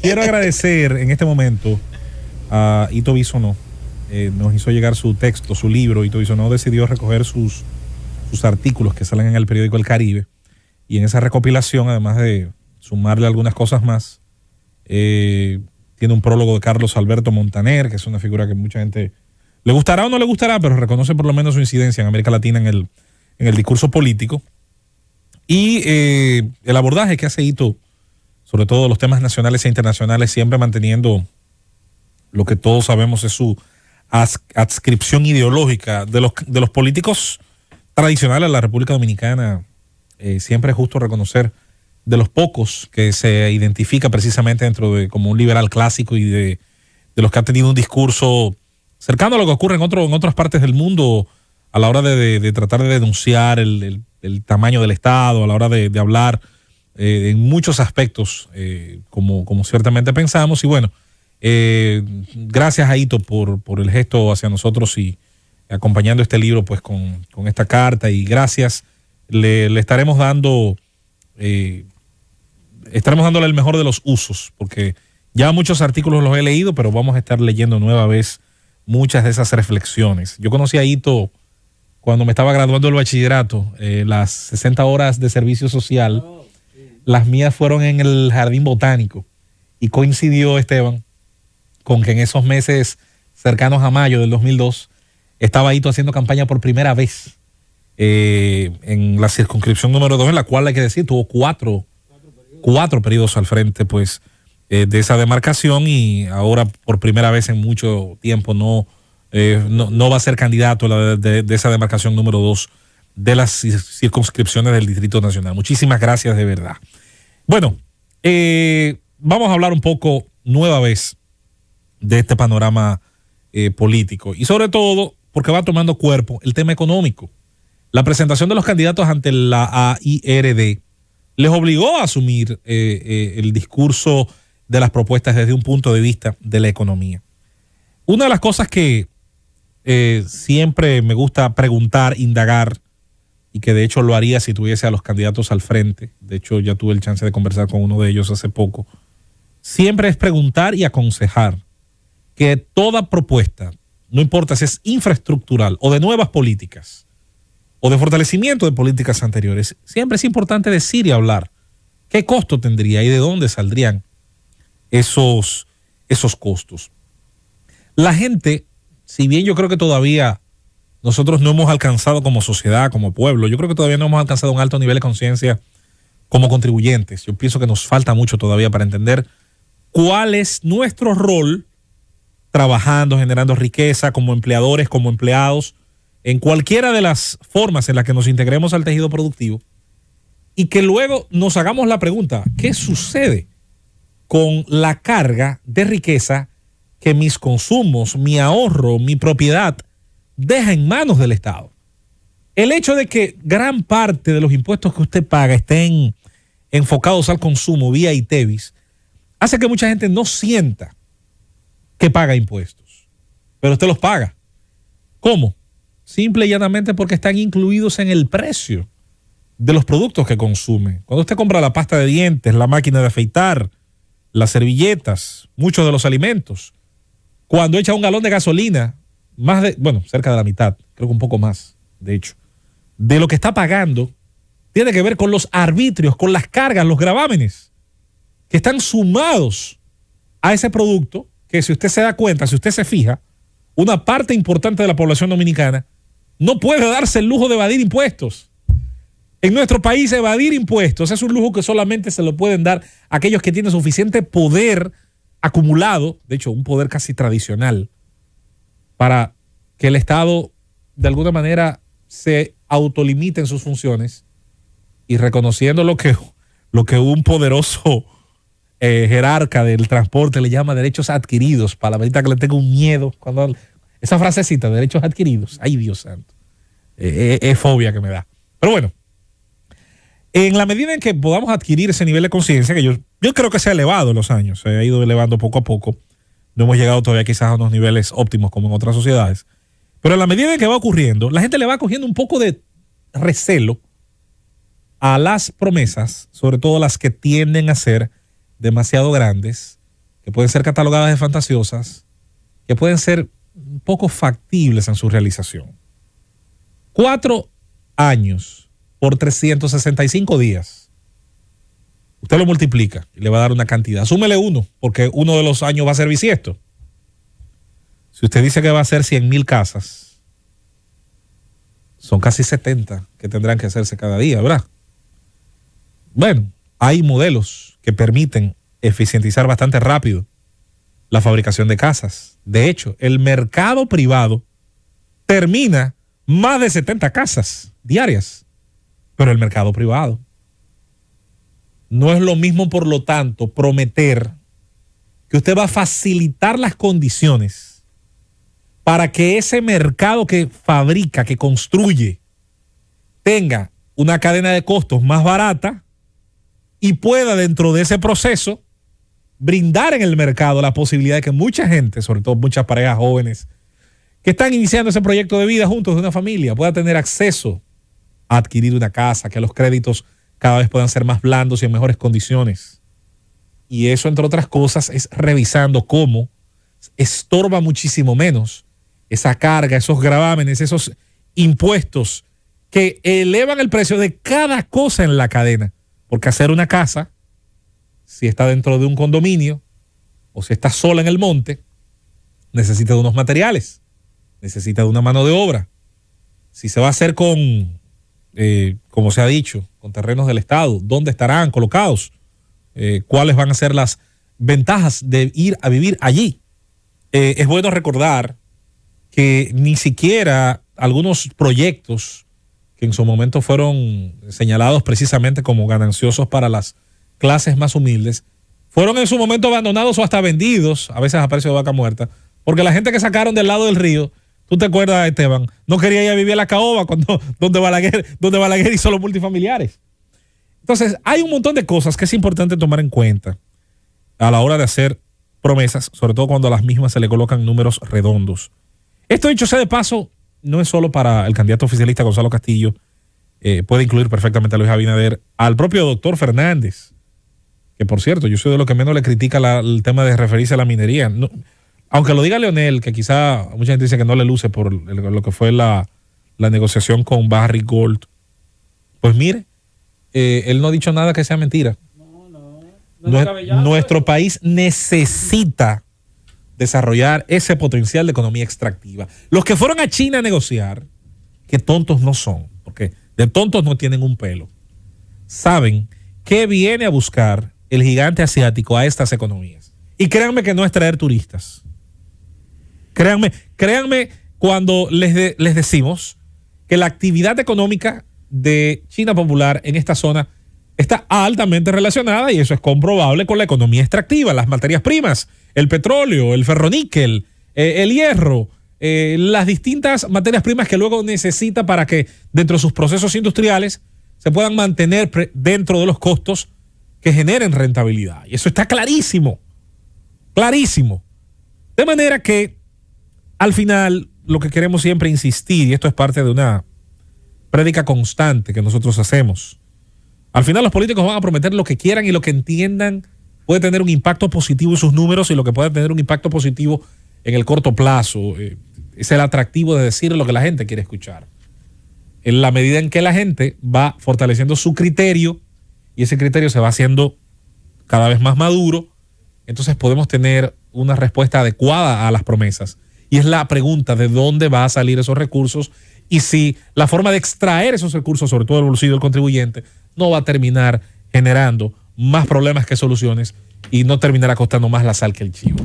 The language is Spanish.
Quiero agradecer en este momento a Ito Bisonó. Nos hizo llegar su texto, su libro. Ito Bisonó decidió recoger sus artículos que salen en el periódico El Caribe. Y en esa recopilación, además de sumarle algunas cosas más, tiene un prólogo de Carlos Alberto Montaner, que es una figura que mucha gente le gustará o no le gustará, pero reconoce por lo menos su incidencia en América Latina en el discurso político. Y el abordaje que hace Ito, sobre todo los temas nacionales e internacionales, siempre manteniendo lo que todos sabemos es su adscripción ideológica de los políticos tradicionales de la República Dominicana. Siempre es justo reconocer de los pocos que se identifica precisamente dentro de como un liberal clásico y de los que ha tenido un discurso cercano a lo que ocurre en otras partes del mundo a la hora de tratar de denunciar el tamaño del Estado, a la hora de hablar en muchos aspectos como ciertamente pensamos. Y bueno, gracias a Ito por el gesto hacia nosotros y acompañando este libro pues con esta carta, y gracias. Le estaremos dándole el mejor de los usos, porque ya muchos artículos los he leído, pero vamos a estar leyendo nueva vez muchas de esas reflexiones. Yo conocí a Ito cuando me estaba graduando del bachillerato, las 60 horas de servicio social, las mías fueron en el Jardín Botánico, y coincidió, Esteban, con que en esos meses cercanos a mayo del 2002 estaba Ito haciendo campaña por primera vez en la circunscripción número 2, en la cual hay que decir tuvo cuatro periodos al frente pues de esa demarcación, y ahora por primera vez en mucho tiempo no va a ser candidato de esa demarcación número 2 de las circunscripciones del Distrito Nacional. Muchísimas gracias de verdad. Bueno, vamos a hablar un poco nueva vez de este panorama político, y sobre todo porque va tomando cuerpo el tema económico. La presentación de los candidatos ante la AIRD les obligó a asumir el discurso de las propuestas desde un punto de vista de la economía. Una de las cosas que siempre me gusta preguntar, indagar, y que de hecho lo haría si tuviese a los candidatos al frente, de hecho ya tuve el chance de conversar con uno de ellos hace poco, siempre es preguntar y aconsejar que toda propuesta, no importa si es infraestructural o de nuevas políticas, o de fortalecimiento de políticas anteriores, siempre es importante decir y hablar qué costo tendría y de dónde saldrían esos costos. La gente, si bien yo creo que todavía nosotros no hemos alcanzado como sociedad, como pueblo, yo creo que todavía no hemos alcanzado un alto nivel de conciencia como contribuyentes. Yo pienso que nos falta mucho todavía para entender cuál es nuestro rol trabajando, generando riqueza como empleadores, como empleados, en cualquiera de las formas en las que nos integremos al tejido productivo, y que luego nos hagamos la pregunta, ¿qué sucede con la carga de riqueza que mis consumos, mi ahorro, mi propiedad deja en manos del Estado? El hecho de que gran parte de los impuestos que usted paga estén enfocados al consumo vía ITEVIS hace que mucha gente no sienta que paga impuestos, pero usted los paga. ¿Cómo? Simple y llanamente porque están incluidos en el precio de los productos que consume. Cuando usted compra la pasta de dientes, la máquina de afeitar, las servilletas, muchos de los alimentos, cuando echa un galón de gasolina, cerca de la mitad, creo que un poco más, de hecho, de lo que está pagando, tiene que ver con los arbitrios, con las cargas, los gravámenes, que están sumados a ese producto, que si usted se da cuenta, si usted se fija, una parte importante de la población dominicana no puede darse el lujo de evadir impuestos. En nuestro país, evadir impuestos es un lujo que solamente se lo pueden dar aquellos que tienen suficiente poder acumulado, de hecho, un poder casi tradicional, para que el Estado, de alguna manera, se autolimite en sus funciones, y reconociendo lo que un poderoso jerarca del transporte le llama derechos adquiridos, palabrita que le tengo un miedo cuando esa frasecita, derechos adquiridos, ay Dios santo, es fobia que me da. Pero bueno, en la medida en que podamos adquirir ese nivel de conciencia, que yo creo que se ha elevado en los años, se ha ido elevando poco a poco, no hemos llegado todavía quizás a unos niveles óptimos como en otras sociedades, pero en la medida en que va ocurriendo, la gente le va cogiendo un poco de recelo a las promesas, sobre todo las que tienden a ser demasiado grandes, que pueden ser catalogadas de fantasiosas, que pueden ser poco factibles en su realización. 4 años por 365 días. Usted lo multiplica y le va a dar una cantidad. Súmele 1, porque uno de los años va a ser bisiesto. Si usted dice que va a ser 100,000 casas, son casi 70 que tendrán que hacerse cada día, ¿verdad? Bueno, hay modelos que permiten eficientizar bastante rápido la fabricación de casas. De hecho, el mercado privado termina más de 70 casas diarias, pero el mercado privado. No es lo mismo, por lo tanto, prometer que usted va a facilitar las condiciones para que ese mercado que fabrica, que construye, tenga una cadena de costos más barata y pueda, dentro de ese proceso, brindar en el mercado la posibilidad de que mucha gente, sobre todo muchas parejas jóvenes que están iniciando ese proyecto de vida juntos de una familia, pueda tener acceso a adquirir una casa, que los créditos cada vez puedan ser más blandos y en mejores condiciones. Y eso, entre otras cosas, es revisando cómo estorba muchísimo menos esa carga, esos gravámenes, esos impuestos que elevan el precio de cada cosa en la cadena. Porque hacer una casa, si está dentro de un condominio o si está sola en el monte, necesita de unos materiales, necesita de una mano de obra. Si se va a hacer con, como se ha dicho, con terrenos del Estado, ¿dónde estarán colocados? ¿Cuáles van a ser las ventajas de ir a vivir allí? Es bueno recordar que ni siquiera algunos proyectos que en su momento fueron señalados precisamente como gananciosos para las clases más humildes, fueron en su momento abandonados o hasta vendidos, a veces a precio de vaca muerta, porque la gente que sacaron del lado del río, tú te acuerdas, Esteban, no quería ir a vivir a la caoba donde Balaguer hizo los multifamiliares. Entonces, hay un montón de cosas que es importante tomar en cuenta a la hora de hacer promesas, sobre todo cuando a las mismas se le colocan números redondos. Esto, dicho sea de paso, no es solo para el candidato oficialista Gonzalo Castillo, puede incluir perfectamente a Luis Abinader, al propio doctor Fernández, que por cierto, yo soy de los que menos le critica el tema de referirse a la minería. No, aunque lo diga Leonel, que quizá mucha gente dice que no le luce por lo que fue la negociación con Barrick Gold, pues mire, él no ha dicho nada que sea mentira. Nuestro país necesita desarrollar ese potencial de economía extractiva. Los que fueron a China a negociar, que tontos no son, porque de tontos no tienen un pelo, saben qué viene a buscar el gigante asiático a estas economías. Y créanme que no es traer turistas. Créanme cuando les decimos que la actividad económica de China popular en esta zona está altamente relacionada, y eso es comprobable, con la economía extractiva, las materias primas, el petróleo, el ferroníquel, el hierro, las distintas materias primas que luego necesita para que dentro de sus procesos industriales se puedan mantener dentro de los costos que generen rentabilidad. Y eso está clarísimo, clarísimo. De manera que al final lo que queremos siempre insistir, y esto es parte de una prédica constante que nosotros hacemos, al final los políticos van a prometer lo que quieran y lo que entiendan puede tener un impacto positivo en sus números y lo que puede tener un impacto positivo en el corto plazo. Es el atractivo de decir lo que la gente quiere escuchar. En la medida en que la gente va fortaleciendo su criterio y ese criterio se va haciendo cada vez más maduro, entonces podemos tener una respuesta adecuada a las promesas. Y es la pregunta de dónde va a salir esos recursos y si la forma de extraer esos recursos, sobre todo del bolsillo del contribuyente, no va a terminar generando más problemas que soluciones y no terminará costando más la sal que el chivo.